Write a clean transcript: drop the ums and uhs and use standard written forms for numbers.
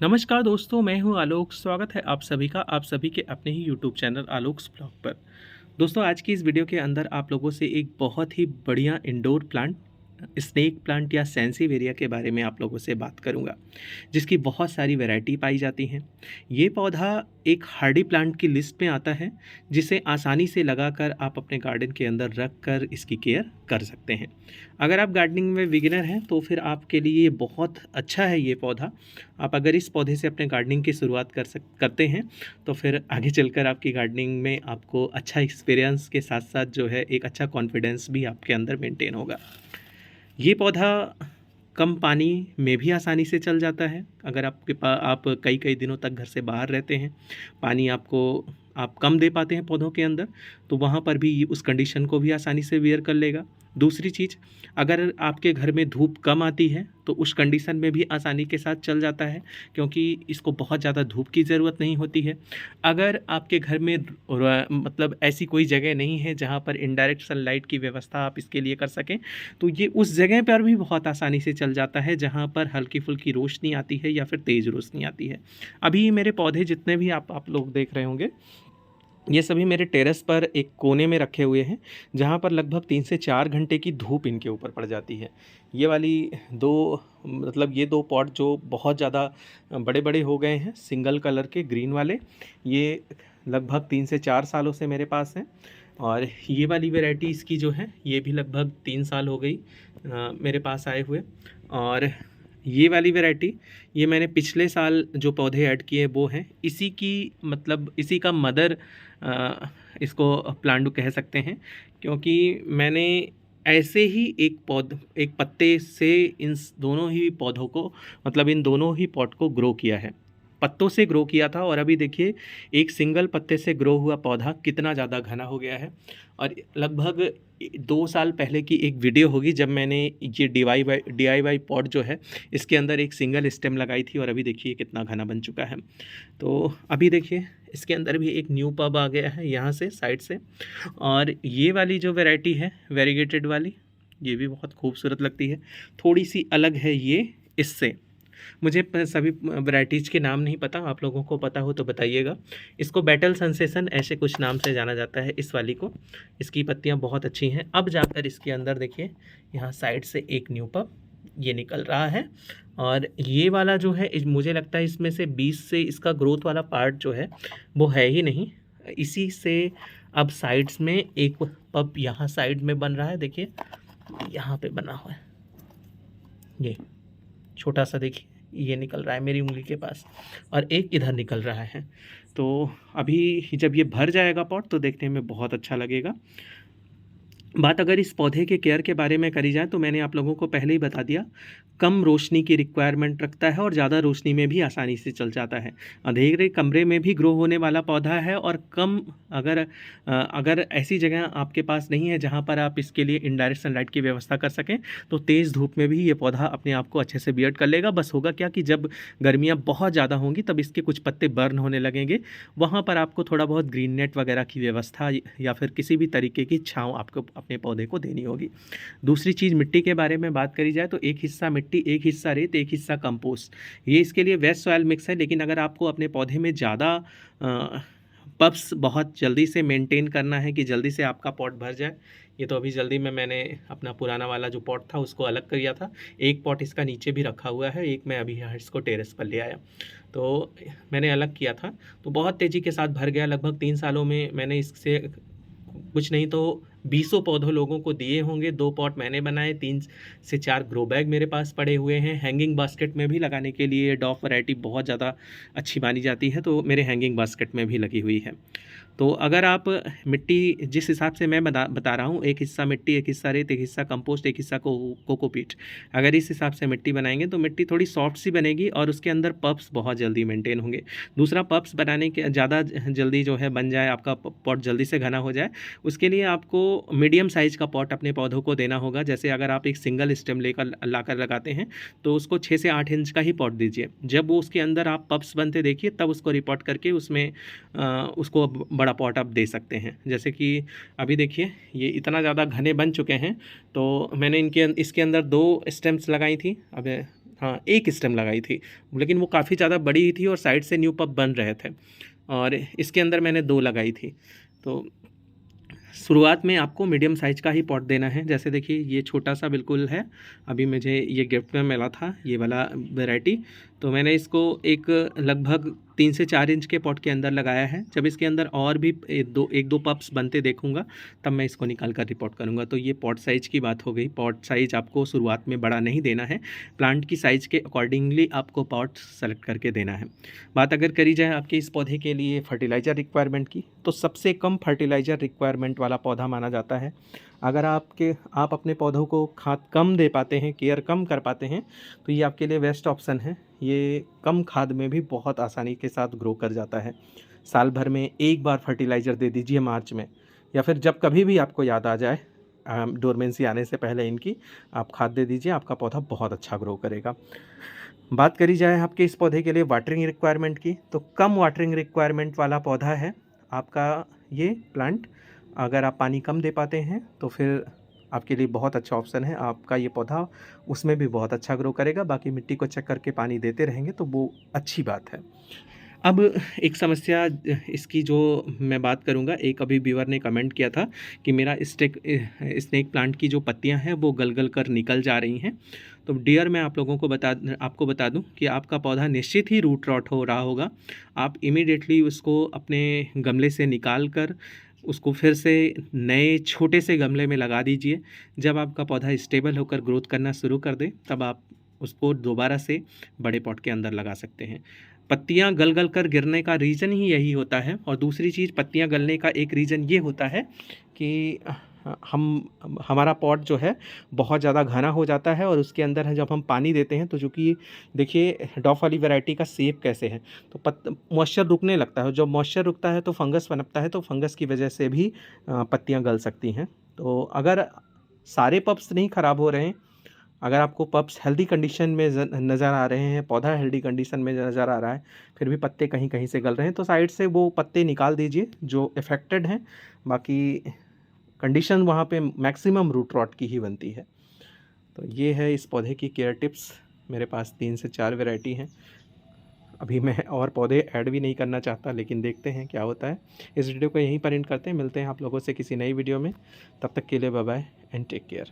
नमस्कार दोस्तों, मैं हूं आलोक। स्वागत है आप सभी का आप सभी के अपने ही यूट्यूब चैनल आलोक्स ब्लॉग पर। दोस्तों, आज की इस वीडियो के अंदर आप लोगों से एक बहुत ही बढ़िया इंडोर प्लांट, स्नेक प्लांट या सैंसीवेरिया के बारे में आप लोगों से बात करूंगा, जिसकी बहुत सारी वैरायटी पाई जाती हैं। ये पौधा एक हार्डी प्लांट की लिस्ट में आता है, जिसे आसानी से लगाकर आप अपने गार्डन के अंदर रख कर इसकी केयर कर सकते हैं। अगर आप गार्डनिंग में बिगिनर हैं तो फिर आपके लिए ये बहुत अच्छा है ये पौधा। आप अगर इस पौधे से अपने गार्डनिंग की शुरुआत करते हैं तो फिर आगे चलकर आपकी गार्डनिंग में आपको अच्छा एक्सपीरियंस के साथ साथ जो है एक अच्छा कॉन्फिडेंस भी आपके अंदर मेंटेन होगा। ये पौधा कम पानी में भी आसानी से चल जाता है। अगर आप कई कई दिनों तक घर से बाहर रहते हैं, पानी आप कम दे पाते हैं पौधों के अंदर, तो वहाँ पर भी ये उस कंडीशन को भी आसानी से बियर कर लेगा। दूसरी चीज़, अगर आपके घर में धूप कम आती है तो उस कंडीशन में भी आसानी के साथ चल जाता है, क्योंकि इसको बहुत ज़्यादा धूप की ज़रूरत नहीं होती है। अगर आपके घर में मतलब ऐसी कोई जगह नहीं है जहाँ पर इनडायरेक्ट सनलाइट की व्यवस्था आप इसके लिए कर सकें, तो ये उस जगह पर भी बहुत आसानी से चल जाता है जहाँ पर हल्की-फुल्की रोशनी आती है या फिर तेज़ रोशनी आती है। अभी मेरे पौधे जितने भी आप लोग देख रहे होंगे, ये सभी मेरे टेरेस पर एक कोने में रखे हुए हैं, जहाँ पर लगभग 3 से 4 घंटे की धूप इनके ऊपर पड़ जाती है। ये वाली 2 पॉट जो बहुत ज़्यादा बड़े-बड़े हो गए हैं, सिंगल कलर के ग्रीन वाले, ये लगभग 3 से 4 सालों से मेरे पास हैं। और ये वाली वैरायटी इसकी जो है, ये भी लगभग 3 साल हो गई मेरे पास आए हुए। और ये वाली वैरायटी, ये मैंने पिछले साल जो पौधे ऐड किए वो हैं, इसी की मतलब इसी का मदर इसको प्लांट कह सकते हैं, क्योंकि मैंने ऐसे ही एक पत्ते से इन दोनों ही पौधों को, मतलब इन दोनों ही पॉट को ग्रो किया है। पत्तों से ग्रो किया था और अभी देखिए एक सिंगल पत्ते से ग्रो हुआ पौधा कितना ज़्यादा घना हो गया है। और लगभग 2 साल पहले की एक वीडियो होगी जब मैंने ये DIY पॉट जो है, इसके अंदर एक सिंगल स्टेम लगाई थी और अभी देखिए कितना घना बन चुका है। तो अभी देखिए इसके अंदर भी एक न्यू पब आ गया है यहाँ से साइड से। और ये वाली जो वैरायटी है वेरीगेटेड वाली, ये भी बहुत खूबसूरत लगती है। थोड़ी सी अलग है ये इससे। मुझे सभी वैराइटीज़ के नाम नहीं पता, आप लोगों को पता हो तो बताइएगा। इसको बैटल सेंसेशन ऐसे कुछ नाम से जाना जाता है इस वाली को। इसकी पत्तियां बहुत अच्छी हैं। अब जाकर इसके अंदर देखिए, यहाँ साइड से एक न्यू पब ये निकल रहा है। और ये वाला जो है मुझे लगता है इसमें से 20 से इसका ग्रोथ वाला पार्ट जो है वो है ही नहीं। इसी से अब साइड्स में एक पब यहाँ साइड में बन रहा है, देखिए यहाँ पे बना हुआ है, ये छोटा सा देखिए ये निकल रहा है मेरी उंगली के पास, और एक इधर निकल रहा है। तो अभी जब ये भर जाएगा पॉट तो देखने में बहुत अच्छा लगेगा। बात अगर इस पौधे के केयर के बारे में करी जाए तो मैंने आप लोगों को पहले ही बता दिया, कम रोशनी की रिक्वायरमेंट रखता है और ज़्यादा रोशनी में भी आसानी से चल जाता है। अंधेरे कमरे में भी ग्रो होने वाला पौधा है। और कम अगर ऐसी जगह आपके पास नहीं है जहाँ पर आप इसके लिए इनडायरेक्ट सनलाइट की व्यवस्था कर सकें, तो तेज़ धूप में भी ये पौधा अपने आप को अच्छे से बियर्ड कर लेगा। बस होगा क्या कि जब गर्मियाँ बहुत ज़्यादा होंगी तब इसके कुछ पत्ते बर्न होने लगेंगे, वहाँ पर आपको थोड़ा बहुत ग्रीन नेट वगैरह की व्यवस्था या फिर किसी भी तरीके की छाँव आपको अपने पौधे को देनी होगी। दूसरी चीज़, मिट्टी के बारे में बात करी जाए तो एक हिस्सा मिट्टी, एक हिस्सा रेत, एक हिस्सा कंपोस्ट, ये इसके लिए वेस्ट सॉयल मिक्स है। लेकिन अगर आपको अपने पौधे में ज़्यादा पप्स बहुत जल्दी से मेंटेन करना है कि जल्दी से आपका पॉट भर जाए, ये तो अभी जल्दी में मैंने अपना पुराना वाला जो पॉट था उसको अलग किया था। एक पॉट इसका नीचे भी रखा हुआ है, एक मैं अभी यहाँ इसको टेरेस पर ले आया, तो मैंने अलग किया था। तो बहुत तेज़ी के साथ भर गया। लगभग 3 सालों में मैंने इससे कुछ नहीं तो 20 पौधों लोगों को दिए होंगे। 2 पॉट मैंने बनाए, 3 से 4 ग्रो बैग मेरे पास पड़े हुए हैं। हैंगिंग बास्केट में भी लगाने के लिए डॉफ वैरायटी बहुत ज़्यादा अच्छी मानी जाती है, तो मेरे हैंगिंग बास्केट में भी लगी हुई है। तो अगर आप मिट्टी जिस हिसाब से मैं बता रहा हूँ, एक हिस्सा मिट्टी, एक हिस्सा रेत, एक हिस्सा कंपोस्ट, एक हिस्सा कोकोपीट, अगर इस हिसाब से मिट्टी बनाएंगे तो मिट्टी थोड़ी सॉफ्ट सी बनेगी और उसके अंदर पप्स बहुत जल्दी मेंटेन होंगे। दूसरा, पप्स बनाने के ज़्यादा जल्दी जो है बन जाए, आपका पॉट जल्दी से घना हो जाए, उसके लिए आपको मीडियम साइज़ का पॉट अपने पौधों को देना होगा। जैसे अगर आप एक सिंगल स्टेम लाकर लगाते हैं तो उसको 6 से 8 इंच का ही पॉट दीजिए। जब वो उसके अंदर आप पप्स बनते देखिए तब उसको रिपोर्ट करके उसमें उसको बड़ा पॉट आप दे सकते हैं। जैसे कि अभी देखिए ये इतना ज़्यादा घने बन चुके हैं, तो मैंने इसके अंदर 2 स्टेम्स लगाई थी। अब हाँ, एक स्टेम लगाई थी, लेकिन वो काफ़ी ज़्यादा बड़ी थी और साइड से न्यू पप बन रहे थे, और इसके अंदर मैंने 2 लगाई थी। तो शुरुआत में आपको मीडियम साइज़ का ही पॉट देना है। जैसे देखिए ये छोटा-सा बिल्कुल है, अभी मुझे ये गिफ्ट में मिला था ये वाला वैरायटी, तो मैंने इसको एक लगभग 3 से 4 इंच के पॉट के अंदर लगाया है। जब इसके अंदर और भी 1-2 पप्स बनते देखूँगा, तब मैं इसको निकाल कर रिपोर्ट करूँगा। तो ये पॉट साइज़ की बात हो गई। पॉट साइज़ आपको शुरुआत में बड़ा नहीं देना है, प्लांट की साइज़ के अकॉर्डिंगली आपको पॉट सेलेक्ट करके देना है। बात अगर करी जाए आपके इस पौधे के लिए फर्टिलाइज़र रिक्वायरमेंट की, तो सबसे कम फर्टिलाइज़र रिक्वायरमेंट वाला पौधा माना जाता है। अगर आप अपने पौधों को खाद कम दे पाते हैं, केयर कम कर पाते हैं, तो ये आपके लिए बेस्ट ऑप्शन है। ये कम खाद में भी बहुत आसानी के साथ ग्रो कर जाता है। साल भर में एक बार फर्टिलाइज़र दे दीजिए मार्च में, या फिर जब कभी भी आपको याद आ जाए, डोरमेंसी आने से पहले इनकी आप खाद दे दीजिए, आपका पौधा बहुत अच्छा ग्रो करेगा। बात करी जाए आपके इस पौधे के लिए वाटरिंग रिक्वायरमेंट की, तो कम वाटरिंग रिक्वायरमेंट वाला पौधा है आपका ये प्लांट। अगर आप पानी कम दे पाते हैं तो फिर आपके लिए बहुत अच्छा ऑप्शन है। आपका ये पौधा उसमें भी बहुत अच्छा ग्रो करेगा। बाकी मिट्टी को चेक करके पानी देते रहेंगे तो वो अच्छी बात है। अब एक समस्या इसकी जो मैं बात करूँगा, एक अभी व्यूअर ने कमेंट किया था कि मेरा स्नेक प्लांट की जो पत्तियां हैं वो गल कर निकल जा रही हैं। तो डियर मैं आप लोगों को आपको बता दूं कि आपका पौधा निश्चित ही रूट रॉट हो रहा होगा। आप इमीडिएटली उसको अपने गमले से निकाल कर उसको फिर से नए छोटे से गमले में लगा दीजिए। जब आपका पौधा स्टेबल होकर ग्रोथ करना शुरू कर दे, तब आप उसको दोबारा से बड़े पॉट के अंदर लगा सकते हैं। पत्तियां गल कर गिरने का रीज़न ही यही होता है। और दूसरी चीज़, पत्तियां गलने का एक रीज़न ये होता है कि हमारा पॉट जो है बहुत ज़्यादा घना हो जाता है, और उसके अंदर जब हम पानी देते हैं तो चूँकि देखिए डॉफ वाली वैरायटी का शेप कैसे है, तो मॉइस्चर रुकने लगता है। जब मॉइस्चर रुकता है तो फंगस पनपता है, तो फंगस की वजह से भी पत्तियां गल सकती हैं। तो अगर सारे पप्स नहीं ख़राब हो रहे हैं, अगर आपको पप्स हेल्दी कंडीशन में नज़र आ रहे हैं, पौधा हेल्दी कंडीशन में नज़र आ रहा है, फिर भी पत्ते कहीं कहीं से गल रहे हैं, तो साइड से वो पत्ते निकाल दीजिए जो इफ़ेक्टेड हैं। बाकी कंडीशन वहाँ पे मैक्सिमम रूट रॉट की ही बनती है। तो ये है इस पौधे की केयर टिप्स। मेरे पास 3 से 4 वैरायटी हैं। अभी मैं और पौधे ऐड भी नहीं करना चाहता, लेकिन देखते हैं क्या होता है। इस वीडियो को यहीं पर एंड करते हैं। मिलते हैं आप लोगों से किसी नई वीडियो में। तब तक के लिए bye bye and take care.